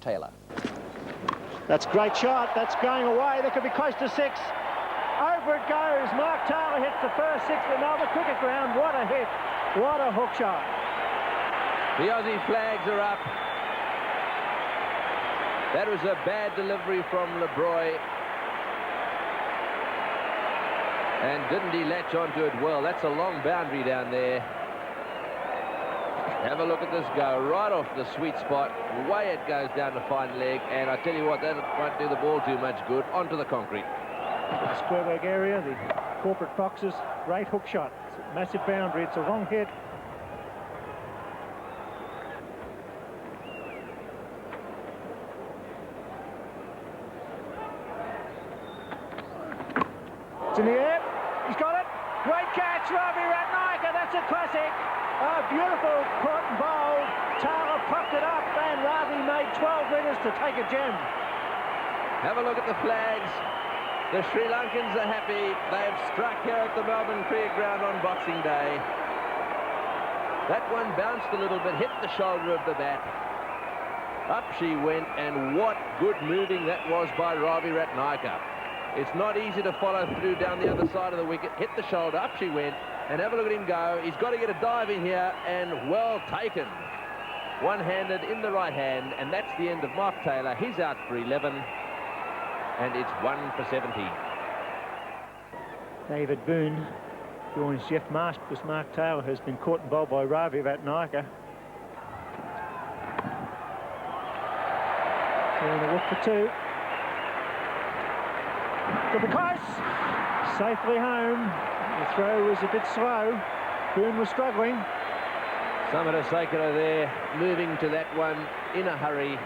Taylor. That's a great shot. That's going away. They could be close to 6. Over it goes. Mark Taylor hits the first 6 for another cricket ground. What a hit. What a hook shot. The Aussie flags are up. That was a bad delivery from LeBroy. And didn't he latch onto it well? That's a long boundary down there. Have a look at this go. Right off the sweet spot. Way it goes down the fine leg. And I tell you what, that won't do the ball too much good. Onto the concrete. The square leg area, the corporate boxes. Great hook shot. It's a massive boundary. It's a long hit. It's in the air. He's got it. Great catch, Ravi Ratnayaka. That's a classic. Oh, beautiful caught and bowled. Taylor popped it up, and Ravi made 12 metres to take a gem. Have a look at the flags. The Sri Lankans are happy. They've struck here at the Melbourne Cricket Ground on Boxing Day. That one bounced a little bit, hit the shoulder of the bat. Up she went, and what good moving that was by Ravi Ratnayaka. It's not easy to follow through down the other side of the wicket. Hit the shoulder, up she went, and have a look at him go. He's got to get a dive in here, and well taken. One-handed in the right hand, and that's the end of Mark Taylor. He's out for 11, and it's 1 for 70. David Boone joins Jeff Marsh because Mark Taylor has been caught and bowled by Ravi Ratnayaka. Doing a walk for 2. Could be close. Safely home. The throw was a bit slow. Boone was struggling. Samatasakara there, moving to that one in a hurry.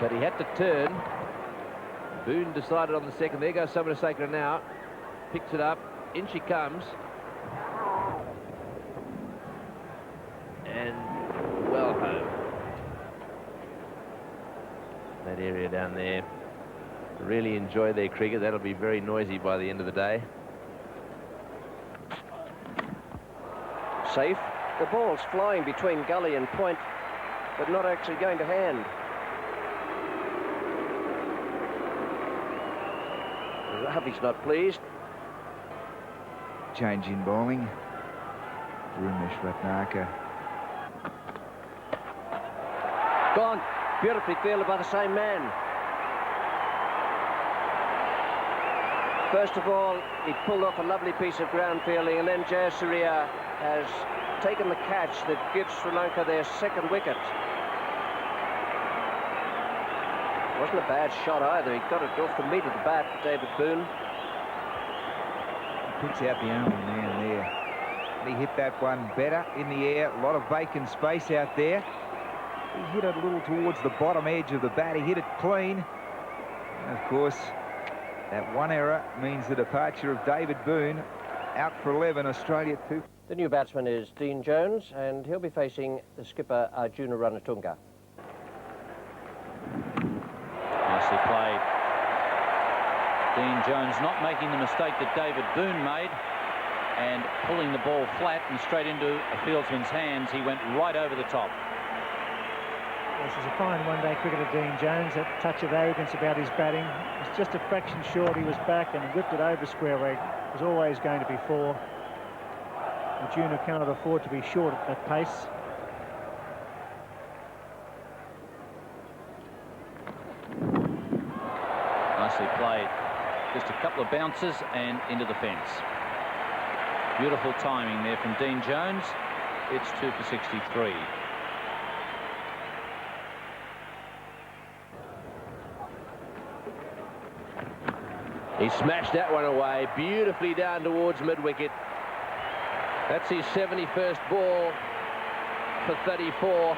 But he had to turn. Boone decided on the second. There goes Samatasakara now. Picks it up. In she comes. And well home. That area down there. Really enjoy their cricket. That'll be very noisy by the end of the day. Safe. The ball's flying between gully and point, but not actually going to hand. Ravi's not pleased. Change in bowling. Rumesh Ratnayaka. Gone. Beautifully fielded by the same man. First of all, he pulled off a lovely piece of ground fielding, and then Jayasuriya has taken the catch that gives Sri Lanka their second wicket. Wasn't a bad shot either. He got it off the meat of the bat, David Boone. He picks out the only man there. He hit that one better in the air. A lot of vacant space out there. He hit it a little towards the bottom edge of the bat. He hit it clean. And of course, that one error means the departure of David Boone. Out for 11, Australia 2. The new batsman is Dean Jones, and he'll be facing the skipper Arjuna Ranatunga. Nicely played. Dean Jones not making the mistake that David Boone made and pulling the ball flat and straight into a fieldsman's hands. He went right over the top. This is a fine one-day cricketer, Dean Jones. That touch of arrogance about his batting. It was just a fraction short. He was back and whipped it over square leg. It was always going to be 4. Arjuna cannot afford to be short at that pace. Nicely played. Just a couple of bounces and into the fence. Beautiful timing there from Dean Jones. It's 2 for 63. He smashed that one away beautifully down towards mid-wicket. That's his 71st ball for 34.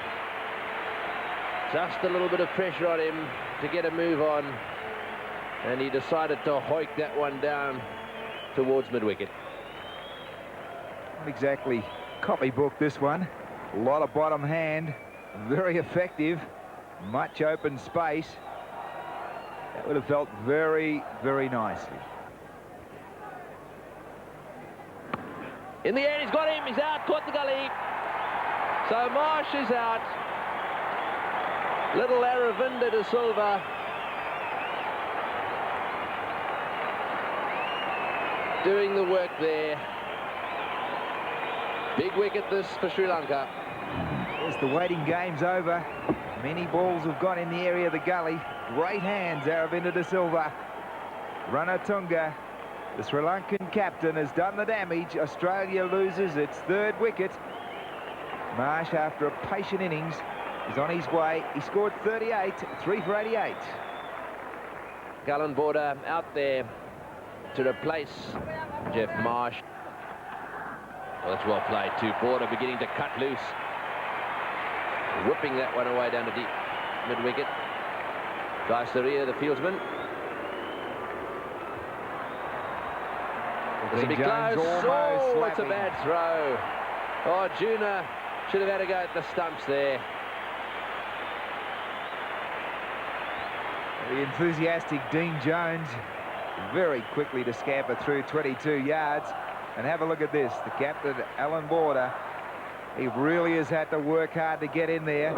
Just a little bit of pressure on him to get a move on, and he decided to hoik that one down towards mid-wicket. Not exactly copybook, this one. A lot of bottom hand, very effective, much open space. That would have felt very, very nicely. In the end, he's got him. He's out. Caught the gully. So Marsh is out. Little Aravinda de Silva. Doing the work there. Big wicket this for Sri Lanka. As the waiting game's over, many balls have gone in the area of the gully. Great hands, Aravinda de Silva. Ranatunga, the Sri Lankan captain, has done the damage. Australia loses its 3rd wicket. Marsh, after a patient innings, is on his way. He scored 38, 3 for 88. Cullen Border out there to replace Jeff Marsh. Well, that's well played too. Border beginning to cut loose. Whipping that one away down to deep mid-wicket. Jayasuriya, the fieldsman. This will be close. Oh, it's a bad throw. Oh, Juna should have had a go at the stumps there. The enthusiastic Dean Jones very quickly to scamper through 22 yards. And have a look at this. The captain, Alan Border, he really has had to work hard to get in there.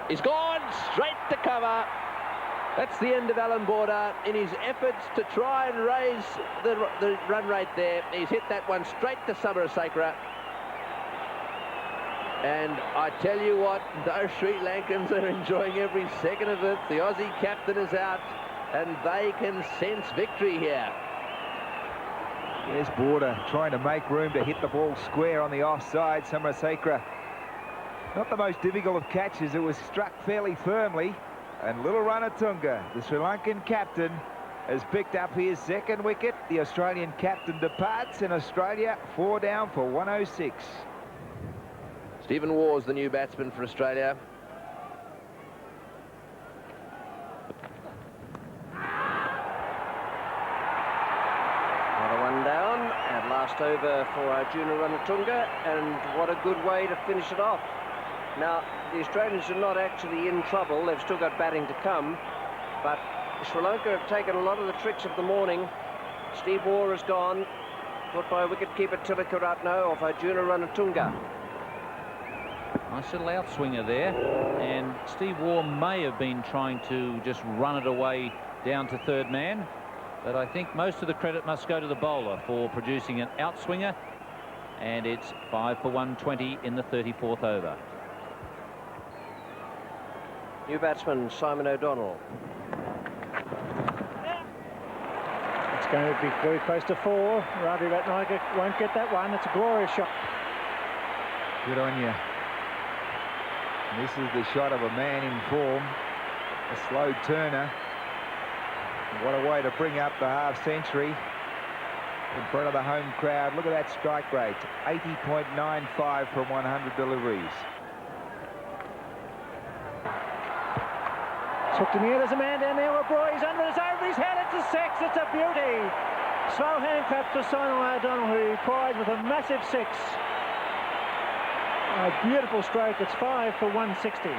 He's gone straight to cover. That's the end of Alan Border in his efforts to try and raise the run rate there. He's hit that one straight to Samarasakra. And I tell you what, those Sri Lankans are enjoying every second of it. The Aussie captain is out, and they can sense victory here. There's Border trying to make room to hit the ball square on the offside. Samarasakra, not the most difficult of catches. It was struck fairly firmly. And little Ranatunga, the Sri Lankan captain, has picked up his 2nd wicket. The Australian captain departs, and Australia 4 down for 106. Stephen Waugh's the new batsman for Australia. Another one down, and last over for Arjuna Ranatunga, and what a good way to finish it off. Now, the Australians are not actually in trouble. They've still got batting to come, but Sri Lanka have taken a lot of the tricks of the morning. Steve Waugh has gone, put by wicketkeeper Tilakaratne off Arjuna Ranatunga. Nice little outswinger there, and Steve Waugh may have been trying to just run it away down to 3rd man, but I think most of the credit must go to the bowler for producing an outswinger, and it's 5 for 120 in the 34th over. New batsman Simon O'Donnell. It's going to be very close to 4. Ravi Ratnayake won't get that one. It's a glorious shot. Good on you. This is the shot of a man in form, a slow turner. What a way to bring up the half-century in front of the home crowd. Look at that strike rate, 80.95 from 100 deliveries. Hooked in the air, there's a man down there. He's under his over his head. It's a 6. It's a beauty. Slow hand clap for Simon O'Donnell, who replied with a massive 6. A beautiful stroke. It's 5 for 160.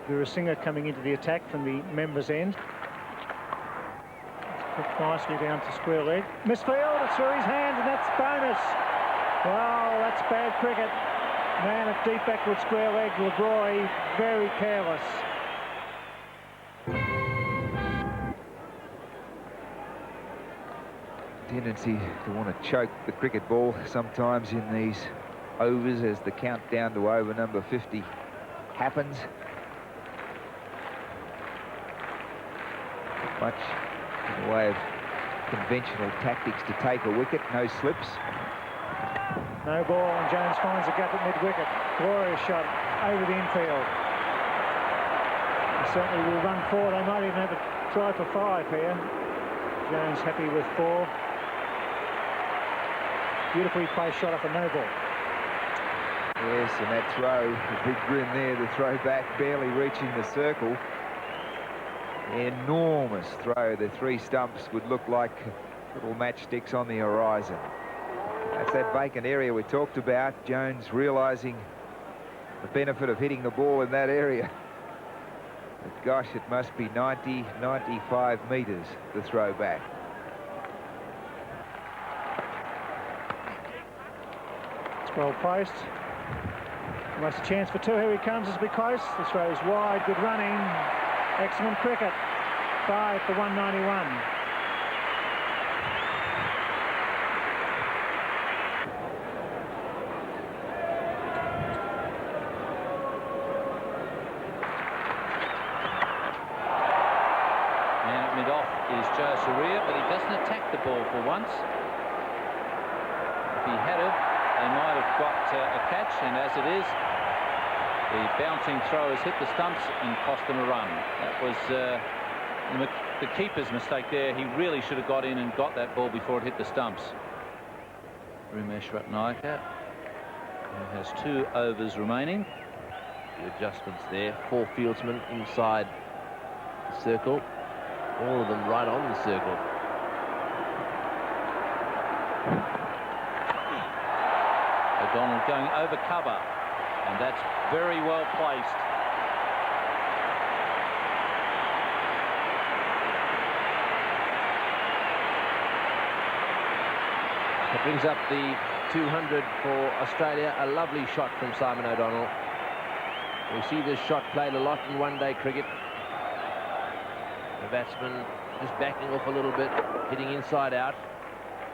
Veerasimha coming into the attack from the members' end. It's put nicely down to square leg. Misfield, it's through his hands, and that's bonus. Wow, that's bad cricket. Man at deep backward square leg. LeBroy very careless. Tendency to want to choke the cricket ball sometimes in these overs as the countdown to over number 50 happens. Much in the way of conventional tactics to take a wicket. No slips. No ball, and Jones finds a gap at mid-wicket. Glorious shot over the infield. He certainly will run 4. They might even have a try for 5 here. Jones happy with 4. Beautifully placed shot off a no ball. Yes, and that throw, the big grin there, the throw back barely reaching the circle. Enormous throw. The 3 stumps would look like little matchsticks on the horizon. That's that vacant area we talked about. Jones realising the benefit of hitting the ball in that area. But gosh, it must be 90, 95 metres, the throw back. Well placed. Almost a chance for two. Here he comes. It's a bit close. The throw is wide. Good running. Excellent cricket. 5 for 191. Man at mid-off is Jayasuriya, but he doesn't attack the ball for once. If he had it, they might have got a catch, and as it is, the bouncing throw has hit the stumps and cost them a run. That was the keeper's mistake there. He really should have got in and got that ball before it hit the stumps. Ramesh Ratnayaka, who has 2 overs remaining. The adjustments there. 4 fieldsmen inside the circle. All of them right on the circle. O'Donnell going over cover, and that's very well placed. It brings up the 200 for Australia. A lovely shot from Simon O'Donnell. We see this shot played a lot in one-day cricket. The batsman just backing off a little bit, hitting inside out.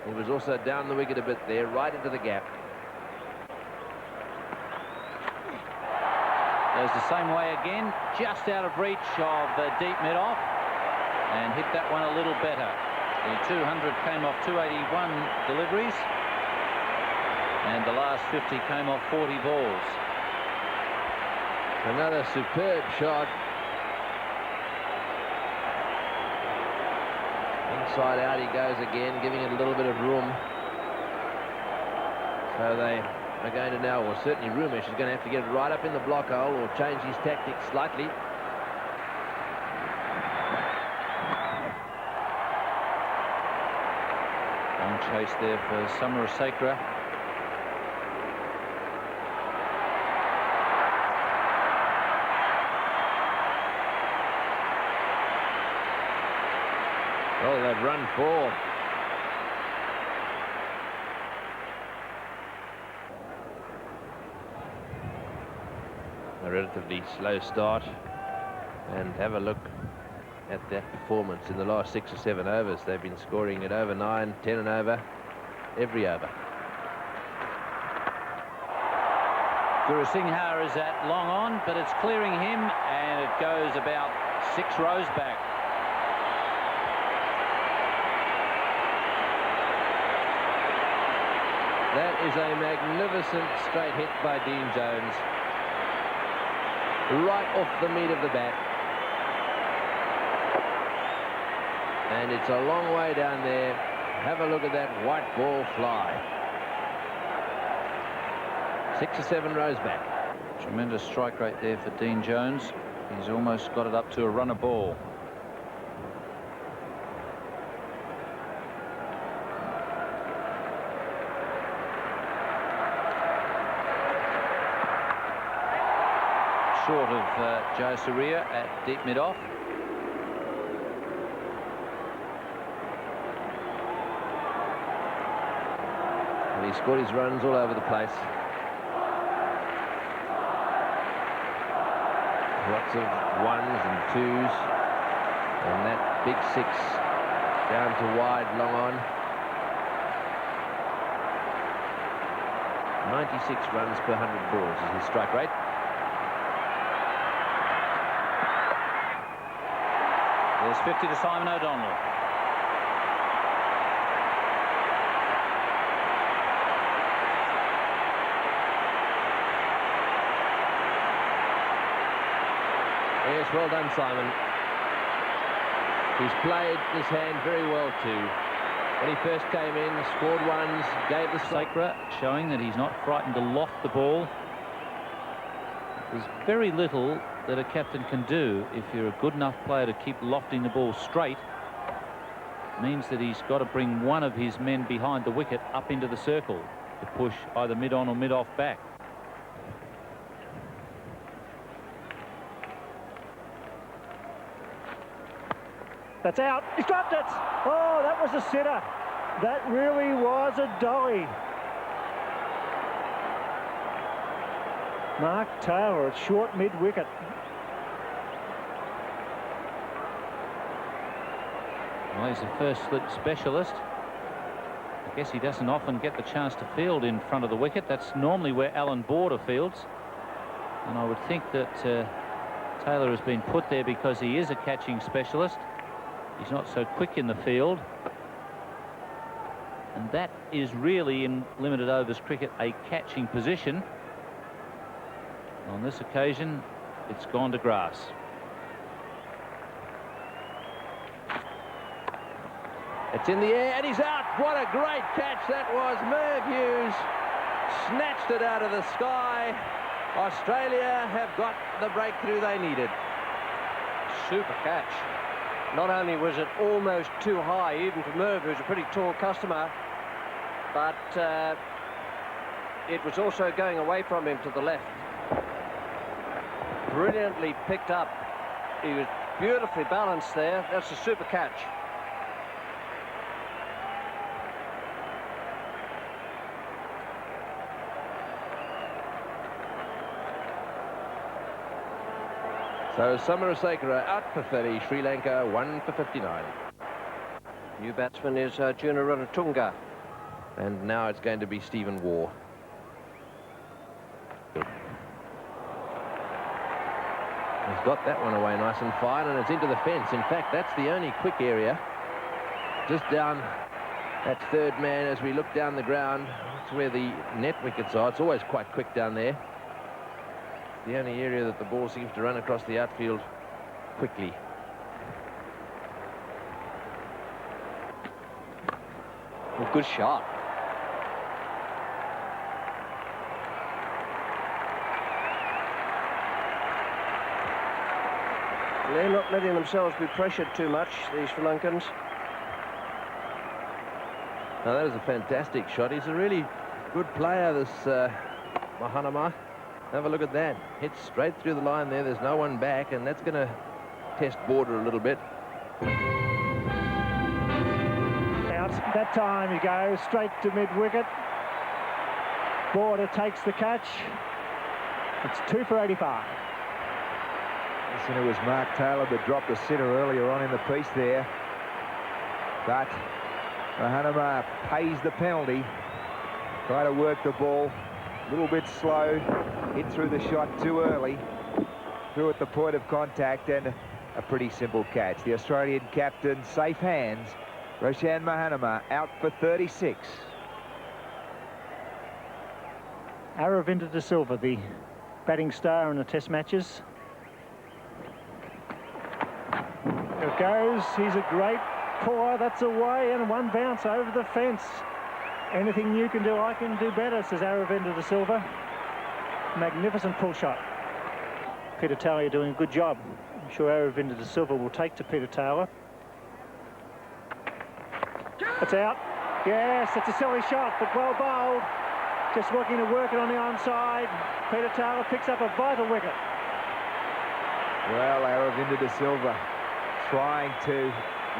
He was also down the wicket a bit there, right into the gap. Goes the same way again, just out of reach of the deep mid-off, and hit that one a little better. The 200 came off 281 deliveries, and the last 50 came off 40 balls. Another superb shot. Inside out he goes again, giving it a little bit of room. So they are going to now, or certainly Ramesh is going to have to get it right up in the block hole or change his tactics slightly. Long chase there for Samarasekera. Oh, they've run 4. A relatively slow start, and have a look at that performance in the last 6 or 7 overs. They've been scoring at over 9, 10 and over every over. Guru Singha is at long on, but it's clearing him, and it goes about 6 rows back. That is a magnificent straight hit by Dean Jones. Right off the meat of the bat. And it's a long way down there. Have a look at that white ball fly. 6 or 7 rows back. Tremendous strike rate there for Dean Jones. He's almost got it up to a runner ball. Short of Jayasuriya at deep mid-off. And he scored his runs all over the place. Lots of 1s and 2s. And that big 6 down to wide, long on. 96 runs per 100 balls is his strike rate. There's 50 to Simon O'Donnell. Yes, well done, Simon. He's played this hand very well too. When he first came in, scored 1s, gave the Sakra showing that he's not frightened to loft the ball. There's very little that a captain can do if you're a good enough player to keep lofting the ball straight. It means that he's got to bring one of his men behind the wicket up into the circle to push either mid-on or mid-off back. That's out. He's dropped it. Oh, that was a sitter. That really was a dolly. Mark Taylor at short mid-wicket. Well, he's the first slip specialist. I guess he doesn't often get the chance to field in front of the wicket. That's normally where Alan Border fields. And I would think that Taylor has been put there because he is a catching specialist. He's not so quick in the field. And that is really, in limited overs cricket, a catching position. On this occasion, it's gone to grass. It's in the air and he's out. What a great catch that was. Merv Hughes snatched it out of the sky. Australia have got the breakthrough they needed. Super catch. Not only was it almost too high, even for Merv, who's a pretty tall customer, but it was also going away from him to the left. Brilliantly picked up. He was beautifully balanced there. That's a super catch. So Samarasekera out for 30, Sri Lanka 1 for 59. New batsman is Junaranatunga. And now it's going to be Stephen Waugh. He's got that one away nice and fine, and it's into the fence. In fact, that's the only quick area. Just down that third man as we look down the ground. That's where the net wickets are. It's always quite quick down there. The only area that the ball seems to run across the outfield quickly. Well, good shot. They're not letting themselves be pressured too much, these Sri Lankans. Now, that is a fantastic shot. He's a really good player, this Mahanama. Have a look at that. Hits straight through the line there. There's no one back, and that's going to test Border a little bit. Out that time he goes straight to mid-wicket. Border takes the catch. It's 2 for 85. Listen, it was Mark Taylor that dropped the sitter earlier on in the piece there. But Mahanama pays the penalty. Try to work the ball. A little bit slow. Hit through the shot too early. Through at the point of contact, and a pretty simple catch. The Australian captain, safe hands. Roshan Mahanama out for 36. Aravinda De Silva, the batting star in the test matches. There it goes. He's a great puller. That's away, and one bounce over the fence. Anything you can do, I can do better, says Aravinda De Silva. Magnificent pull shot. Peter Taylor doing a good job. I'm sure Aravinda De Silva will take to Peter Taylor. It's out. Yes, it's a silly shot, but well bowled. Just looking to work it on the onside. Peter Taylor picks up a vital wicket. Well, Aravinda De Silva trying to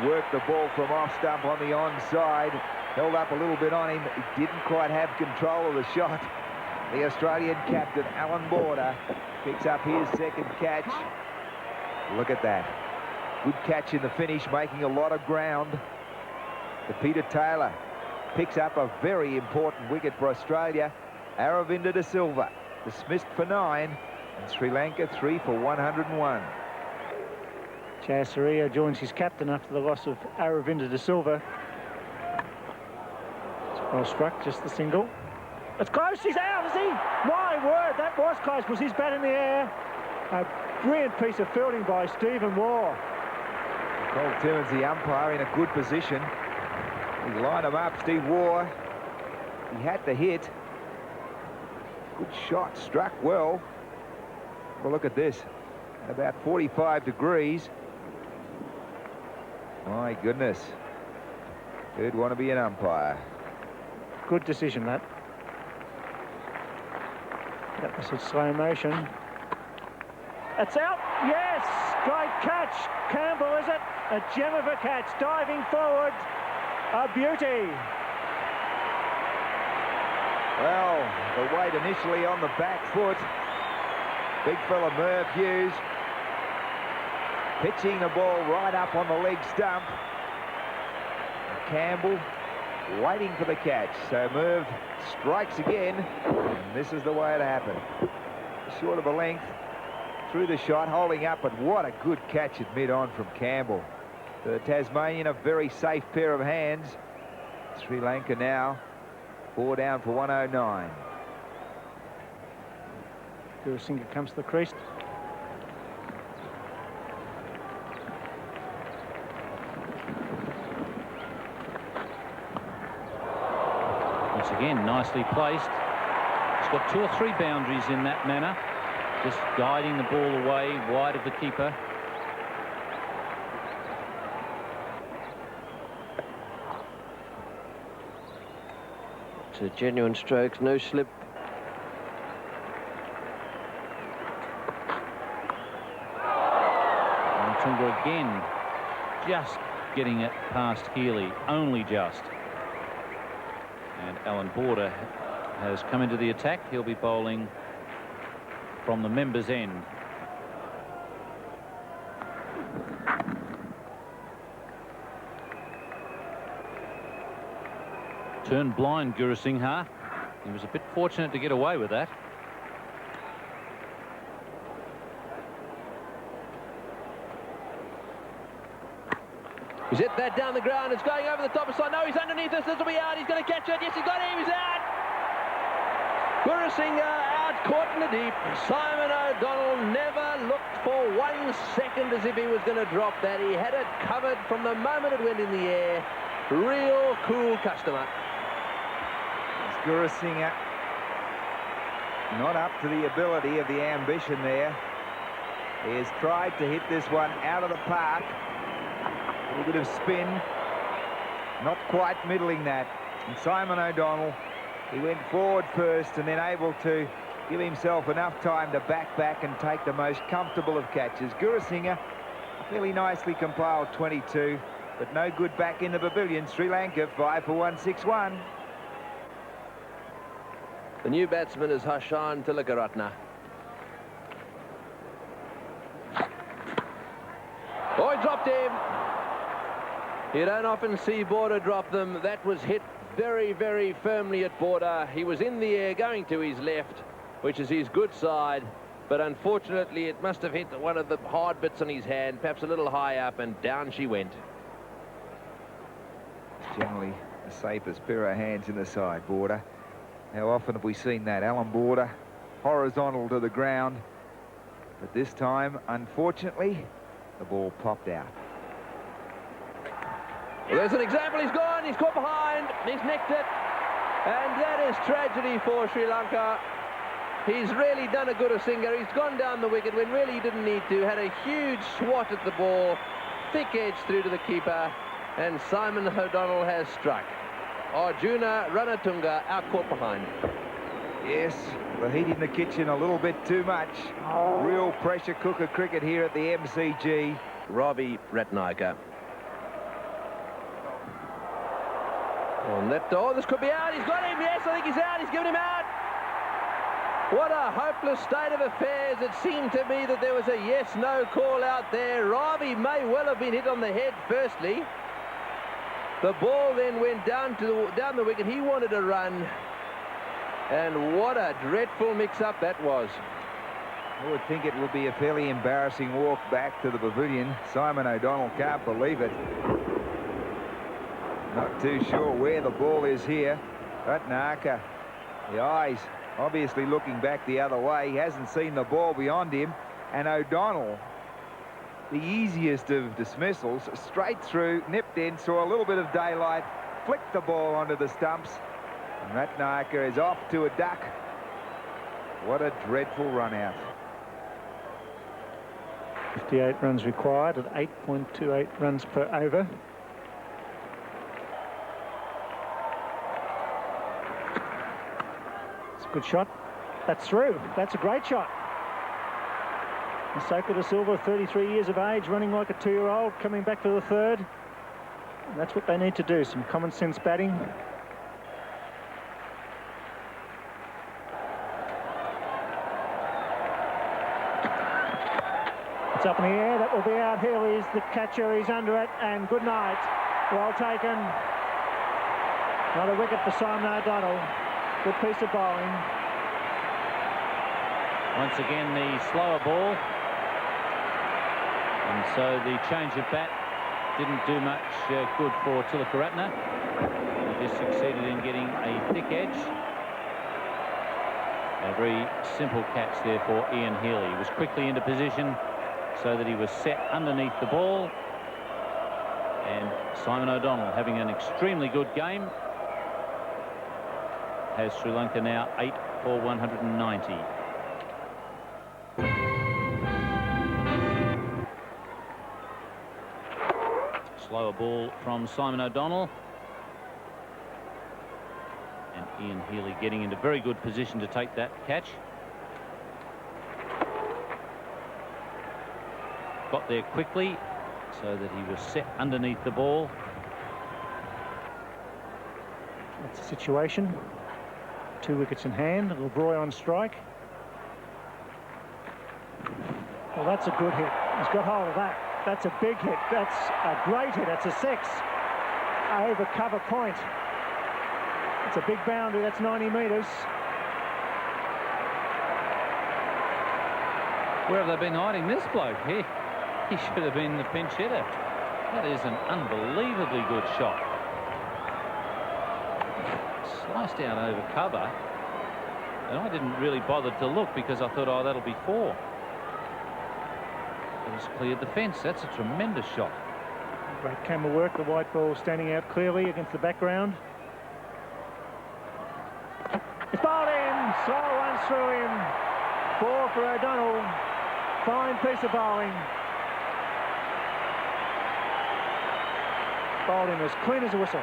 work the ball from off stump on the onside. Held up a little bit on him. He didn't quite have control of the shot. The Australian captain, Alan Border, picks up his second catch. Look at that. Good catch in the finish, making a lot of ground. But Peter Taylor picks up a very important wicket for Australia. Aravinda De Silva dismissed for 9, and Sri Lanka 3 for 101. Jayasuriya joins his captain after the loss of Aravinda De Silva. Well struck, just the single. It's close, he's out, is he? My word, that was close. Was his bat in the air? A brilliant piece of fielding by Stephen Waugh. Cole Timmins, the umpire, in a good position. He lined him up, Steve Waugh. He had the hit. Good shot, struck well. Well, look at this. At about 45 degrees. My goodness. Who'd want to be an umpire? Good decision, that. That was in slow motion. It's out. Yes, great catch. Campbell, is it? A gem of a catch, diving forward. A beauty. Well, the weight initially on the back foot. Big fella Merv Hughes pitching the ball right up on the leg stump. And Campbell waiting for the catch. So Merv strikes again, and this is the way it happened. Short of a length through the shot, holding up, but what a good catch at mid-on from Campbell. The Tasmanian, a very safe pair of hands. Sri Lanka now 4 down for 109. Gurusingha comes to the crease. Once again, nicely placed. He's got 2 or 3 boundaries in that manner, just guiding the ball away wide of the keeper. It's a genuine strokes, no slip. Tunga again, just getting it past Healy, only just. And Alan Border has come into the attack. He'll be bowling from the members' end. Turned blind, Gurusingha. He was a bit fortunate to get away with that. He's hit that down the ground. It's going over the top side. No, he's underneath this. This will be out. He's going to catch it. Yes, he's got him. He's out. Gurusingha out, caught in the deep. Simon O'Donnell never looked for 1 second as if he was going to drop that. He had it covered from the moment it went in the air. Real cool customer. Gurusingha not up to the ability of the ambition there. He has tried to hit this one out of the park. A little bit of spin, not quite middling that. And Simon O'Donnell, he went forward first and then able to give himself enough time to back and take the most comfortable of catches. Gurusingha, fairly nicely compiled 22, but no good back in the pavilion. Sri Lanka 5 for 161. The new batsman is Hashan Tilakaratne. Oh, he dropped him. You don't often see Border drop them. That was hit very, very firmly at Border. He was in the air going to his left, which is his good side, but unfortunately it must have hit one of the hard bits on his hand, perhaps a little high up, and down she went. Generally the safest pair of hands in the side, Border. How often have we seen that? Alan Border horizontal to the ground, but this time, unfortunately, the ball popped out. Well, there's an example. He's gone. He's caught behind. He's nicked it. And that is tragedy for Sri Lanka. He's really done a Gurusingha. He's gone down the wicket when really he didn't need to. Had a huge swat at the ball. Thick edge through to the keeper. And Simon O'Donnell has struck. Arjuna Ranatunga out caught behind. Yes, the heat in the kitchen a little bit too much. Real pressure cooker cricket here at the MCG. Ravi Ratnayaka. Oh, this could be out. He's got him. Yes, I think he's out. He's given him out. What a hopeless state of affairs. It seemed to me that there was a yes-no call out there. Ravi may well have been hit on the head firstly. The ball then went down the wicket. He wanted to run. And what a dreadful mix-up that was. I would think it would be a fairly embarrassing walk back to the pavilion. Simon O'Donnell can't believe it. Not too sure where the ball is here. Ratnayaka, the eyes obviously looking back the other way. He hasn't seen the ball beyond him. And O'Donnell, the easiest of dismissals, straight through, nipped in, saw a little bit of daylight, flicked the ball onto the stumps. And Ratnayaka is off to a duck. What a dreadful run out. 58 runs required at 8.28 runs per over. It's a good shot. That's through. That's a great shot. Soka De Silva, 33 years of age, running like a 2-year-old, coming back for the third. And that's what they need to do, some common sense batting. It's up in the air. That will be out. Healy's the catcher. He's under it. And good night. Well taken. Another wicket for Simon O'Donnell. Good piece of bowling. Once again, the slower ball. And so the change of bat didn't do much good for Tilakaratne. He just succeeded in getting a thick edge. A very simple catch there for Ian Healy. He was quickly into position so that he was set underneath the ball. And Simon O'Donnell, having an extremely good game, has Sri Lanka now 8 for 190. Slower ball from Simon O'Donnell. And Ian Healy getting into very good position to take that catch. Got there quickly so that he was set underneath the ball. That's the situation. 2 wickets in hand. LeBroy on strike. Well, that's a good hit. He's got hold of that. That's a big hit. That's a great hit. That's a 6. Over cover point. It's a big boundary. That's 90 metres. Where have they been hiding this bloke? He should have been the pinch hitter. That is an unbelievably good shot. Sliced out over cover. And I didn't really bother to look because I thought, oh, that'll be 4. It has cleared the fence. That's a tremendous shot. Great camera work. The white ball standing out clearly against the background. It's bowled in. Slow one through him. 4 for O'Donnell. Fine piece of bowling. Bowled him as clean as a whistle.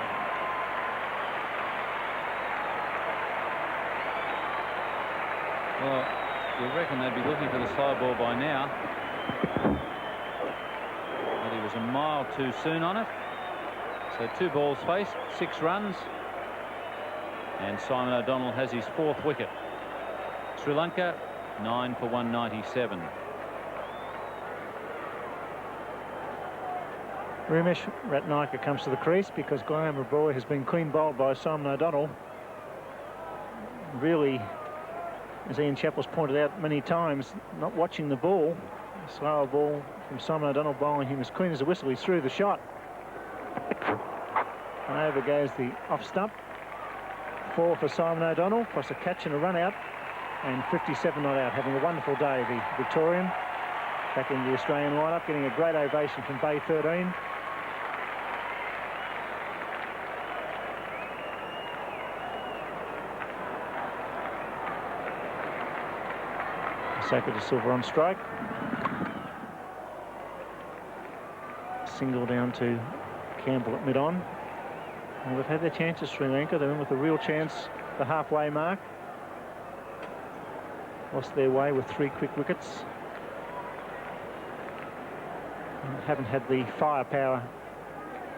Well, you reckon they'd be looking for the slow ball by now. But he was a mile too soon on it. So 2 balls faced, 6 runs. And Simon O'Donnell has his 4th wicket. Sri Lanka, 9 for 197. Ramesh Ratnayaka comes to the crease because Graham LeBroy has been clean bowled by Simon O'Donnell. Really, as Ian Chappell's pointed out many times, not watching the ball. Slower ball from Simon O'Donnell, bowling him as clean as a whistle. He threw the shot. And over goes the off stump. 4 for Simon O'Donnell, plus a catch and a run out. And 57 not out. Having a wonderful day, the Victorian. Back in the Australian lineup, getting a great ovation from Bay 13. Sacred to Silver on strike. Single down to Campbell at mid-on. And they've had their chances, Sri Lanka. They're in with a real chance, the halfway mark. Lost their way with 3 quick wickets. And haven't had the firepower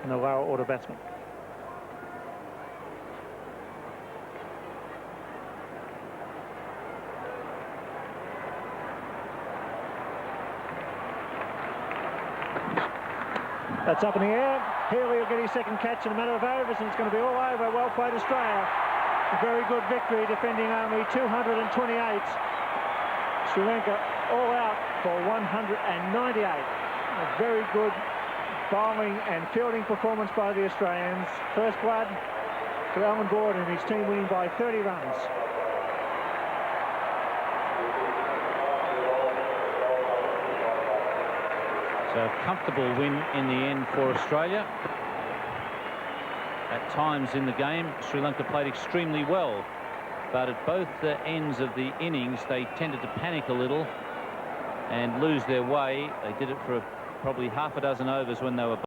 in the lower order batsmen. That's up in the air. Healy will get his 2nd catch in a matter of overs, and it's going to be all over. Well played, Australia. A very good victory, defending only 228. Sri Lanka all out for 198. A very good bowling and fielding performance by the Australians. First blood to Alan Gordon and his team winning by 30 runs. So a comfortable win in the end for Australia. At times in the game, Sri Lanka played extremely well, but at both the ends of the innings, they tended to panic a little and lose their way. They did it for probably half a dozen overs when they were